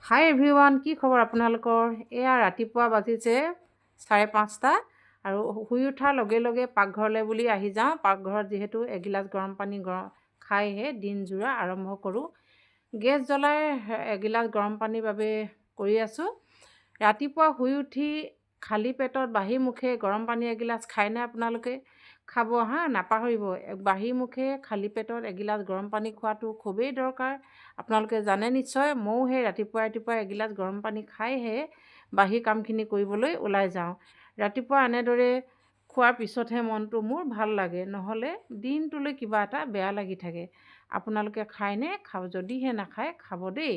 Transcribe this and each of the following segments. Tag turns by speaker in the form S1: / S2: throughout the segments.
S1: হাই everyone, কি খবৰ আপোনালোকৰ? এয়া ৰাতিপুৱা বাজিছে 5:30 আৰু শুই উঠাৰ লগে লগে পাকঘৰলৈ বুলি আহি যাওঁ। পাকঘৰত যিহেতু এগিলাচ গৰম পানী খাইহে দিনযোৰা আৰম্ভ কৰোঁ। গেছ জ্বলাই এগিলাচ গৰম পানীৰ বাবে কৰি আছোঁ। ৰাতিপুৱা শুই উঠি খালী পেটত বাঁহী মুখে গৰম পানী এগিলাচ খায়নে আপোনালোকে? খাব হা, নাপাহৰিব। বাঁহী মুখে খালী পেটত এগিলাচ গৰম পানী খোৱাটো খুবেই দৰকাৰ। আপোনালোকে জানে নিশ্চয়। ময়ো সেই ৰাতিপুৱা এগিলাচ গৰম পানী খাইহে বাহী কামখিনি কৰিবলৈ ওলাই যাওঁ। ৰাতিপুৱা এনেদৰে খোৱাৰ পিছতহে মনটো মোৰ ভাল লাগে, নহ'লে দিনটোলৈ কিবা এটা বেয়া লাগি থাকে। আপোনালোকে খায়নে? যদিহে নাখায় খাব দেই।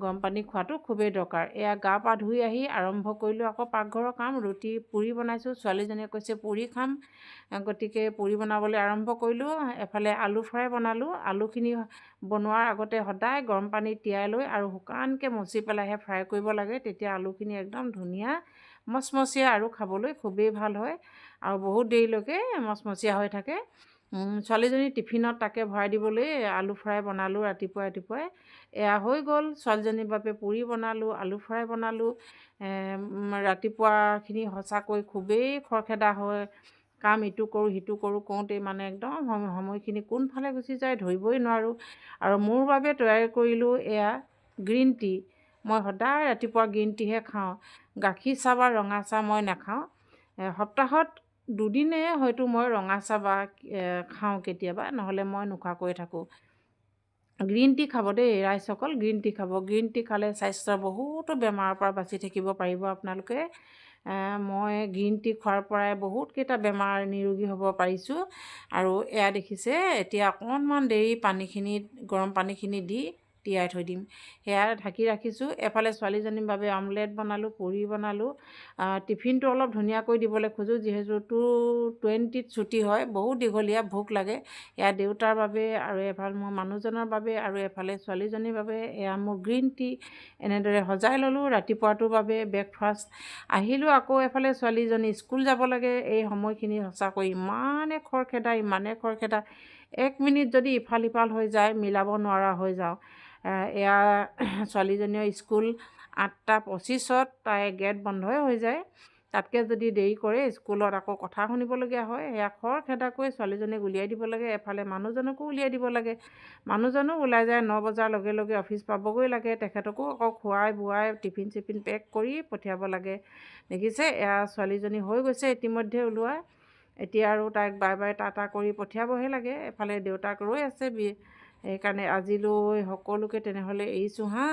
S1: গৰম পানী খোৱাটো খুবেই দৰকাৰ। এয়া গা পা ধুই আহি আৰম্ভ কৰিলোঁ আকৌ পাকঘৰৰ কাম। পুৰি বনাইছোঁ। ছোৱালীজনীয়ে কৈছে পুৰি খাম, গতিকে পুৰি বনাবলৈ আৰম্ভ কৰিলোঁ। এফালে আলু ফ্ৰাই বনালোঁ। আলুখিনি বনোৱাৰ আগতে সদায় গৰম পানীত তিয়াই লৈ আৰু শুকানকৈ মচি পেলাইহে ফ্ৰাই কৰিব লাগে। তেতিয়া আলুখিনি একদম ধুনীয়া মচমচীয়া আৰু খাবলৈ খুবেই ভাল হয় আৰু বহুত দেৰিলৈকে মচমচীয়া হৈ থাকে। ছোৱালীজনী টিফিনত তাকে ভৰাই দিবলৈ আলু ফ্ৰাই বনালোঁ ৰাতিপুৱাই। এয়া হৈ গ'ল। ছোৱালীজনীৰ বাবে পুৰি বনালোঁ, আলু ফ্ৰাই বনালোঁ। ৰাতিপুৱাখিনি সঁচাকৈ খুবেই খৰখেদা হয়। কাম ইটো কৰোঁ সিটো কৰোঁ কৰোঁতেই মানে একদম সময়খিনি কোনফালে গুচি যায় ধৰিবই নোৱাৰোঁ। আৰু মোৰ বাবে তৈয়াৰ কৰিলোঁ এয়া গ্ৰীণ টি। মই সদায় ৰাতিপুৱা গ্ৰীণ টিহে খাওঁ। গাখীৰ চাহ বা ৰঙা চাহ মই নাখাওঁ। সপ্তাহত দুদিনে হয়তো মই ৰঙা চাহ বা খাওঁ কেতিয়াবা, নহ'লে মই নোখোৱাকৈ থাকোঁ। গ্ৰীণ টি খাব দেই ৰাইজসকল, গ্ৰীণ টি খাব। গ্ৰীণ টি খালে স্বাস্থ্যৰ বহুতো বেমাৰৰ পৰা বাচি থাকিব পাৰিব আপোনালোকে। মই গ্ৰীণ টি খোৱাৰ পৰাই বহুতকেইটা বেমাৰ নিৰোগী হ'ব পাৰিছোঁ। আৰু এয়া দেখিছে, এতিয়া অকণমান দেৰি গৰম পানীখিনি দি তিয়াই থৈ দিম। সেয়া ঢাকি ৰাখিছোঁ। এফালে ছোৱালীজনীৰ বাবে অমলেট বনালোঁ, পুৰি বনালোঁ। টিফিনটো অলপ ধুনীয়াকৈ দিবলৈ খোজোঁ, যিহেতু 2:20ত ছুটি হয়, বহুত দীঘলীয়া, ভোক লাগে। এয়া দেউতাৰ বাবে আৰু এফালে মোৰ মানুহজনৰ বাবে আৰু এফালে ছোৱালীজনীৰ বাবে এয়া মোৰ গ্ৰীণ টি। এনেদৰে সজাই ল'লোঁ ৰাতিপুৱাটোৰ বাবে ব্ৰেকফাষ্ট। আহিলোঁ আকৌ এফালে ছোৱালীজনী স্কুল যাব লাগে। এই সময়খিনি সঁচাকৈ ইমানে খৰখেদা। 1 মিনিট যদি ইফাল সিফাল হৈ যায় মিলাব নোৱাৰা হৈ যাওঁ। এয়া ছোৱালীজনীৰ স্কুল 8:25ত, তাই গেট বন্ধই হৈ যায়। তাতকৈ যদি দেৰি কৰে স্কুলত আকৌ কথা শুনিবলগীয়া হয়। সেয়া খৰখেদাকৈ ছোৱালীজনীক উলিয়াই দিব লাগে। এফালে মানুহজনকো উলিয়াই দিব লাগে। মানুহজনো ওলাই যায় 9 বজাৰ লগে লগে অফিচ পাবগৈ লাগে। তেখেতকো আকৌ খোৱাই বোৱাই টিফিন চিফিন পেক কৰি পঠিয়াব লাগে। দেখিছে, এয়া ছোৱালীজনী হৈ গৈছে ইতিমধ্যে ওলোৱা। এতিয়া আৰু তাইক বাই টাটা কৰি পঠিয়াবহে লাগে। এফালে দেউতাক ৰৈ আছে। সেইকাৰণে আজিলৈ সকলোকে তেনেহ'লে এৰিছোঁ হা।